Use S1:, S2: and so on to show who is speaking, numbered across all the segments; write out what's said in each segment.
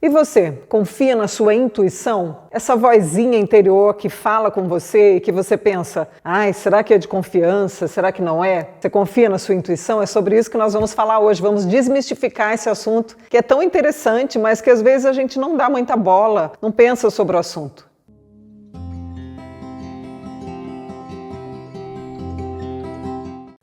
S1: E você, confia na sua intuição? Essa vozinha interior que fala com você e que você pensa, ai, será que é de confiança? Será que não é? Você confia na sua intuição? É sobre isso que nós vamos falar hoje. Vamos desmistificar esse assunto que é tão interessante, mas que às vezes a gente não dá muita bola, não pensa sobre o assunto.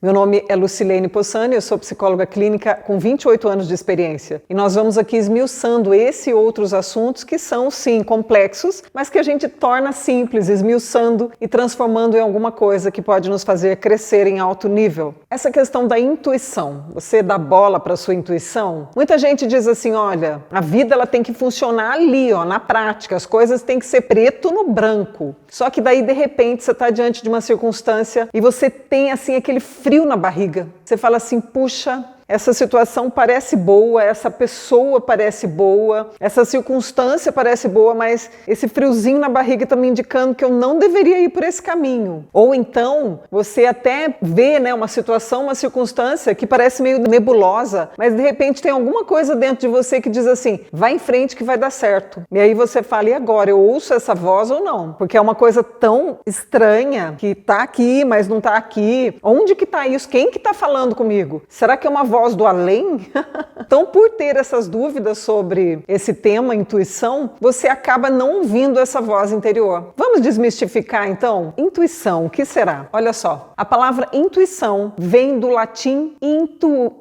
S1: Meu nome é Lucilene Possani, eu sou psicóloga clínica com 28 anos de experiência. E nós vamos aqui esmiuçando esse e outros assuntos que são, sim, complexos, mas que a gente torna simples, esmiuçando e transformando em alguma coisa que pode nos fazer crescer em alto nível. Essa questão da intuição, você dá bola para a sua intuição? Muita gente diz assim, olha, a vida ela tem que funcionar ali, ó, na prática, as coisas têm que ser preto no branco. Só que daí, de repente, você está diante de uma circunstância e você tem, assim, aquele frio na barriga. Você fala assim, puxa, essa situação parece boa, essa pessoa parece boa, essa circunstância parece boa, mas esse friozinho na barriga está me indicando que eu não deveria ir por esse caminho. Ou então, você até vê, né, uma situação, uma circunstância que parece meio nebulosa, mas de repente tem alguma coisa dentro de você que diz assim, vai em frente que vai dar certo. E aí você fala, e agora? Eu ouço essa voz ou não? Porque é uma coisa tão estranha que está aqui, mas não está aqui. Onde que está isso? Quem que está falando comigo? Será que é uma voz do além? Então, por ter essas dúvidas sobre esse tema, intuição, você acaba não ouvindo essa voz interior. Vamos desmistificar, então? Intuição, o que será? Olha só, a palavra intuição vem do latim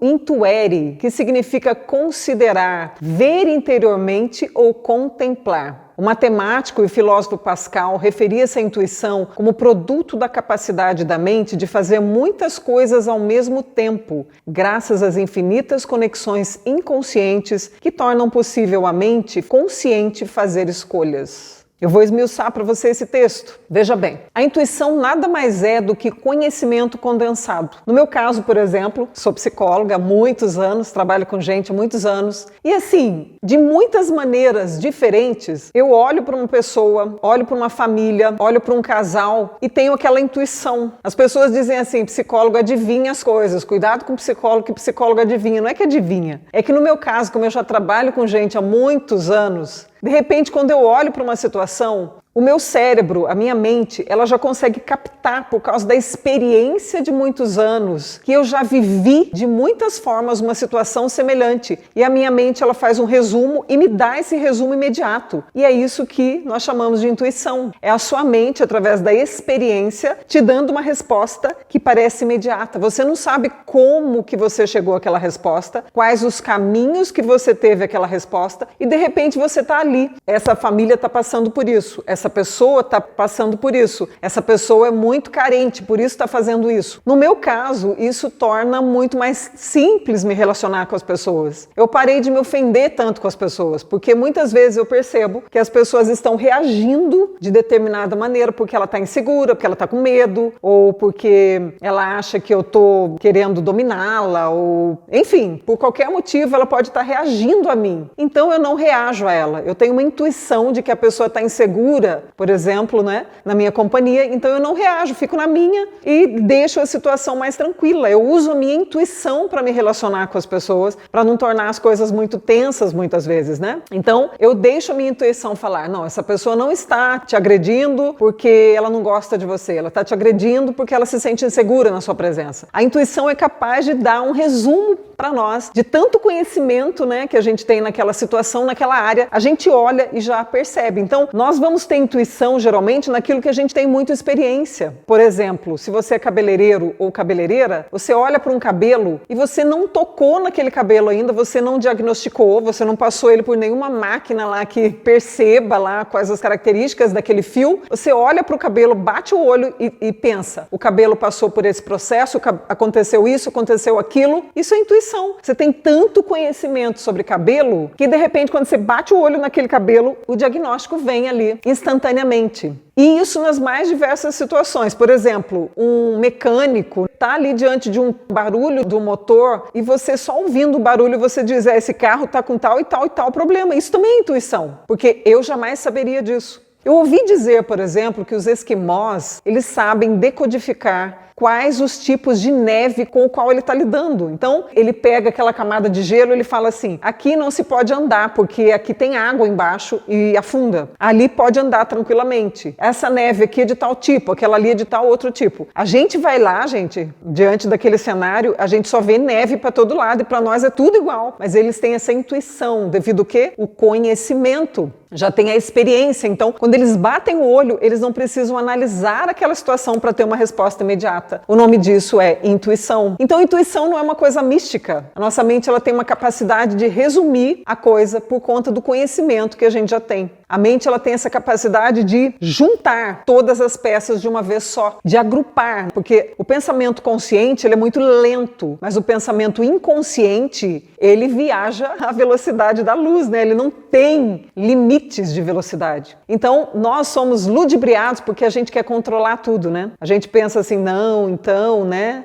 S1: intuere, que significa considerar, ver interiormente ou contemplar. O matemático e filósofo Pascal referia-se à intuição como produto da capacidade da mente de fazer muitas coisas ao mesmo tempo, graças às infinitas conexões inconscientes que tornam possível à mente consciente fazer escolhas. Eu vou esmiuçar para você esse texto. Veja bem, a intuição nada mais é do que conhecimento condensado. No meu caso, por exemplo, sou psicóloga há muitos anos, trabalho com gente há muitos anos, e assim, de muitas maneiras diferentes, eu olho para uma pessoa, olho para uma família, olho para um casal e tenho aquela intuição. As pessoas dizem assim, psicólogo adivinha as coisas, cuidado com o psicólogo, que psicólogo adivinha. Não é que adivinha, é que no meu caso, como eu já trabalho com gente há muitos anos, de repente, quando eu olho para uma situação, o meu cérebro, a minha mente, ela já consegue captar por causa da experiência de muitos anos, que eu já vivi de muitas formas uma situação semelhante. E a minha mente, ela faz um resumo e me dá esse resumo imediato. E é isso que nós chamamos de intuição. É a sua mente, através da experiência, te dando uma resposta que parece imediata. Você não sabe como que você chegou àquela resposta, quais os caminhos que você teve aquela resposta, e de repente você está ali. Essa família está passando por isso. Essa pessoa está passando por isso. Essa pessoa é muito carente, por isso está fazendo isso. No meu caso, isso torna muito mais simples me relacionar com as pessoas. Eu parei de me ofender tanto com as pessoas, porque muitas vezes eu percebo que as pessoas estão reagindo de determinada maneira, porque ela está insegura, porque ela está com medo, ou porque ela acha que eu estou querendo dominá-la, ou enfim, por qualquer motivo ela pode estar reagindo a mim. Então eu não reajo a ela. Eu tenho uma intuição de que a pessoa está insegura, por exemplo, né, na minha companhia, então eu não reajo, fico na minha e deixo a situação mais tranquila. Eu uso a minha intuição para me relacionar com as pessoas, para não tornar as coisas muito tensas muitas vezes, né? Então, eu deixo a minha intuição falar, não, essa pessoa não está te agredindo porque ela não gosta de você, ela está te agredindo porque ela se sente insegura na sua presença. A intuição é capaz de dar um resumo para nós de tanto conhecimento, né, que a gente tem naquela situação, naquela área, a gente olha e já percebe. Então, nós vamos ter intuição, geralmente, naquilo que a gente tem muita experiência. Por exemplo, se você é cabeleireiro ou cabeleireira, você olha para um cabelo e você não tocou naquele cabelo ainda, você não diagnosticou, você não passou ele por nenhuma máquina lá que perceba lá quais as características daquele fio. Você olha para o cabelo, bate o olho e pensa, o cabelo passou por esse processo, aconteceu isso, aconteceu aquilo. Isso é intuição. Você tem tanto conhecimento sobre cabelo que, de repente, quando você bate o olho naquele cabelo, o diagnóstico vem ali instantaneamente. E isso nas mais diversas situações. Por exemplo, um mecânico está ali diante de um barulho do motor e você só ouvindo o barulho você diz, esse carro está com tal e tal e tal problema. Isso também é intuição, porque eu jamais saberia disso. Eu ouvi dizer, por exemplo, que os esquimós, eles sabem decodificar quais os tipos de neve com o qual ele está lidando. Então, ele pega aquela camada de gelo e ele fala assim, aqui não se pode andar, porque aqui tem água embaixo e afunda. Ali pode andar tranquilamente. Essa neve aqui é de tal tipo, aquela ali é de tal outro tipo. A gente vai lá, gente, diante daquele cenário, a gente só vê neve para todo lado e para nós é tudo igual. Mas eles têm essa intuição, devido ao quê? O conhecimento. Já tem a experiência, então quando eles batem o olho, eles não precisam analisar aquela situação para ter uma resposta imediata. O nome disso é intuição. Então intuição não é uma coisa mística. A nossa mente ela tem uma capacidade de resumir a coisa por conta do conhecimento que a gente já tem. A mente ela tem essa capacidade de juntar todas as peças de uma vez só, de agrupar, porque o pensamento consciente ele é muito lento, mas o pensamento inconsciente ele viaja à velocidade da luz, né? Ele não tem limites de velocidade. Então, nós somos ludibriados porque a gente quer controlar tudo, né? A gente pensa assim, não, então, né?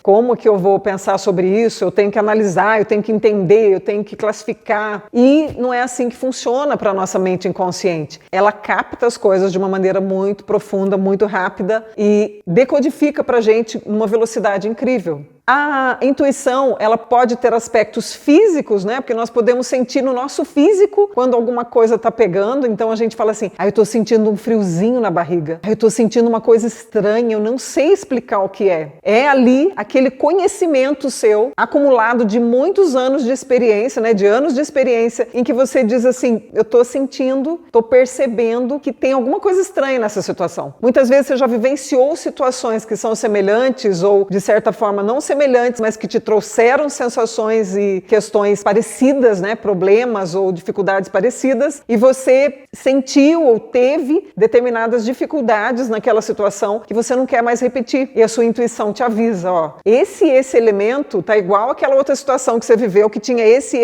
S1: Como que eu vou pensar sobre isso? Eu tenho que analisar, eu tenho que entender, eu tenho que classificar. E não é assim que funciona para a nossa mente inconsciente. Ela capta as coisas de uma maneira muito profunda, muito rápida e decodifica para a gente numa velocidade incrível. A intuição, ela pode ter aspectos físicos, né? Porque nós podemos sentir no nosso físico quando alguma coisa está pegando. Então a gente fala assim, eu estou sentindo um friozinho na barriga. Eu estou sentindo uma coisa estranha, eu não sei explicar o que é. É ali aquele conhecimento seu, acumulado de muitos anos de experiência, né? De anos de experiência, em que você diz assim, eu estou sentindo, estou percebendo que tem alguma coisa estranha nessa situação. Muitas vezes você já vivenciou situações que são semelhantes ou, de certa forma, não semelhantes, mas que te trouxeram sensações e questões parecidas, né? Problemas ou dificuldades parecidas, e você sentiu ou teve determinadas dificuldades naquela situação que você não quer mais repetir. E a sua intuição te avisa, esse elemento tá igual àquela outra situação que você viveu, que tinha esse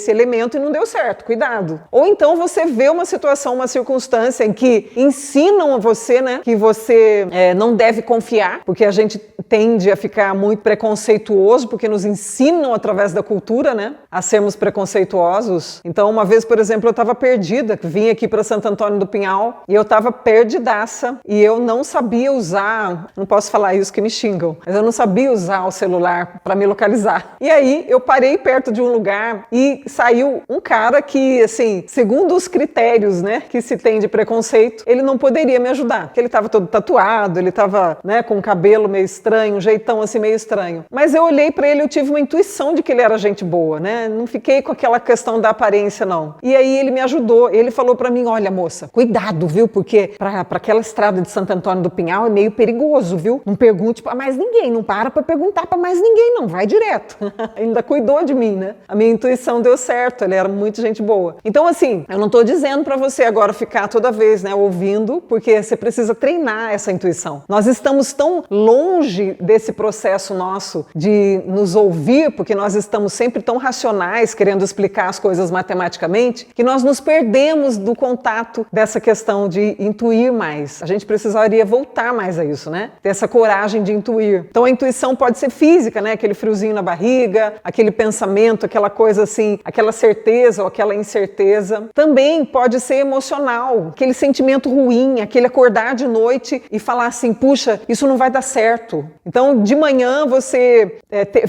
S1: elemento e não deu certo, cuidado. Ou então você vê uma situação, uma circunstância em que ensinam a você, né? Que você não deve confiar, porque a gente tende a ficar muito preconceituoso, porque nos ensinam através da cultura, né, a sermos preconceituosos. Então, uma vez, por exemplo, eu estava perdida, vim aqui para Santo Antônio do Pinhal e eu estava perdidaça e eu não sabia usar, não posso falar isso que me xingam, mas eu não sabia usar o celular para me localizar. E aí eu parei perto de um lugar e saiu um cara que, assim, segundo os critérios, né, que se tem de preconceito, ele não poderia me ajudar, porque ele estava todo tatuado, ele estava, né, com o cabelo meio estranho, um jeitão assim meio estranho. Mas eu olhei para ele, eu tive uma intuição de que ele era gente boa, né? Não fiquei com aquela questão da aparência, não. E aí ele me ajudou, ele falou para mim, olha moça, cuidado, viu? Porque para aquela estrada de Santo Antônio do Pinhal é meio perigoso, viu? Não pergunte para mais ninguém, não para perguntar para mais ninguém, não, vai direto. Ainda cuidou de mim, né? A minha intuição deu certo, ele era muito gente boa. Então assim, eu não tô dizendo para você agora ficar toda vez, né, ouvindo, porque você precisa treinar essa intuição. Nós estamos tão longe desse processo nosso de nos ouvir, porque nós estamos sempre tão racionais, querendo explicar as coisas matematicamente, que nós nos perdemos do contato dessa questão de intuir mais. A gente precisaria voltar mais a isso, né? Ter essa coragem de intuir. Então a intuição pode ser física, né? Aquele friozinho na barriga, aquele pensamento, aquela coisa assim, aquela certeza ou aquela incerteza. Também pode ser emocional, aquele sentimento ruim, aquele acordar de noite e falar assim, puxa, isso não vai dar certo. Então de manhã você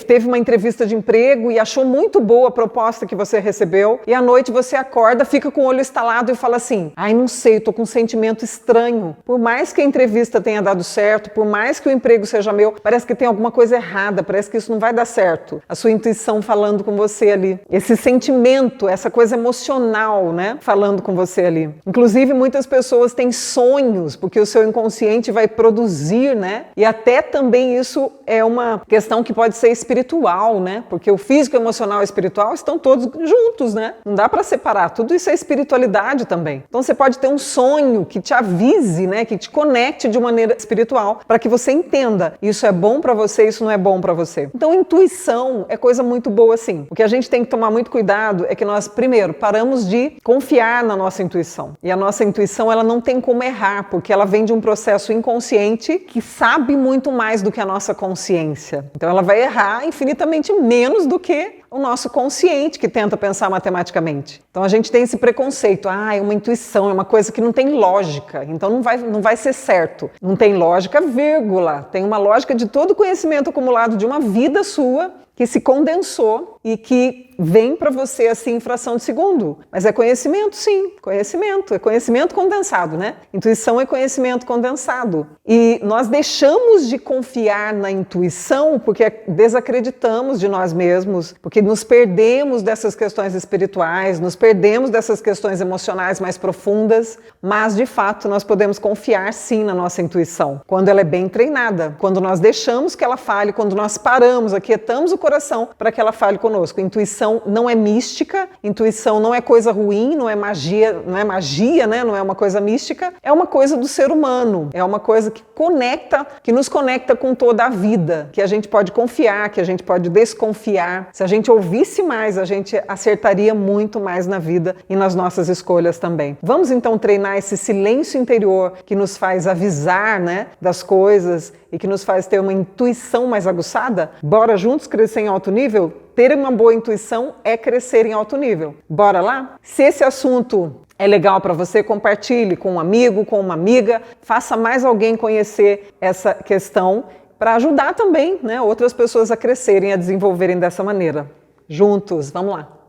S1: teve uma entrevista de emprego e achou muito boa a proposta que você recebeu, e à noite você acorda, fica com o olho estalado e fala assim, não sei, tô com um sentimento estranho. Por mais que a entrevista tenha dado certo, por mais que o emprego seja meu, parece que tem alguma coisa errada, parece que isso não vai dar certo. A sua intuição falando com você ali. Esse sentimento, essa coisa emocional, né? Falando com você ali. Inclusive, muitas pessoas têm sonhos, porque o seu inconsciente vai produzir, né? E até também isso é uma questão que pode ser espiritual, né? Porque o físico, emocional e espiritual estão todos juntos, né? Não dá para separar. Tudo isso é espiritualidade também. Então você pode ter um sonho que te avise, né? Que te conecte de maneira espiritual, para que você entenda isso é bom para você, isso não é bom para você. Então intuição é coisa muito boa sim. O que a gente tem que tomar muito cuidado é que nós, primeiro, paramos de confiar na nossa intuição. E a nossa intuição, ela não tem como errar, porque ela vem de um processo inconsciente que sabe muito mais do que a nossa consciência. Então ela vai errar infinitamente menos do que o nosso consciente que tenta pensar matematicamente. Então a gente tem esse preconceito, é uma intuição, é uma coisa que não tem lógica, então não vai ser certo. Não tem lógica, vírgula. Tem uma lógica de todo o conhecimento acumulado de uma vida sua que se condensou e que vem para você assim em fração de segundo. Mas é conhecimento, sim, conhecimento, é conhecimento condensado, né? Intuição é conhecimento condensado. E nós deixamos de confiar na intuição porque desacreditamos de nós mesmos, porque nos perdemos dessas questões espirituais, nos perdemos dessas questões emocionais mais profundas, mas de fato nós podemos confiar sim na nossa intuição, quando ela é bem treinada, quando nós deixamos que ela fale, quando nós paramos, aquietamos o coração para que ela fale conosco. Intuição não é mística, intuição não é coisa ruim, não é magia, né? Não é uma coisa mística, é uma coisa do ser humano, é uma coisa que nos conecta com toda a vida, que a gente pode confiar, que a gente pode desconfiar. Se a gente ouvisse mais, a gente acertaria muito mais na vida e nas nossas escolhas também. Vamos então treinar esse silêncio interior que nos faz avisar, né, das coisas e que nos faz ter uma intuição mais aguçada? Bora juntos crescer em alto nível? Ter uma boa intuição é crescer em alto nível. Bora lá? Se esse assunto é legal para você, compartilhe com um amigo, com uma amiga, faça mais alguém conhecer essa questão para ajudar também, né, outras pessoas a crescerem, a desenvolverem dessa maneira. Juntos, vamos lá!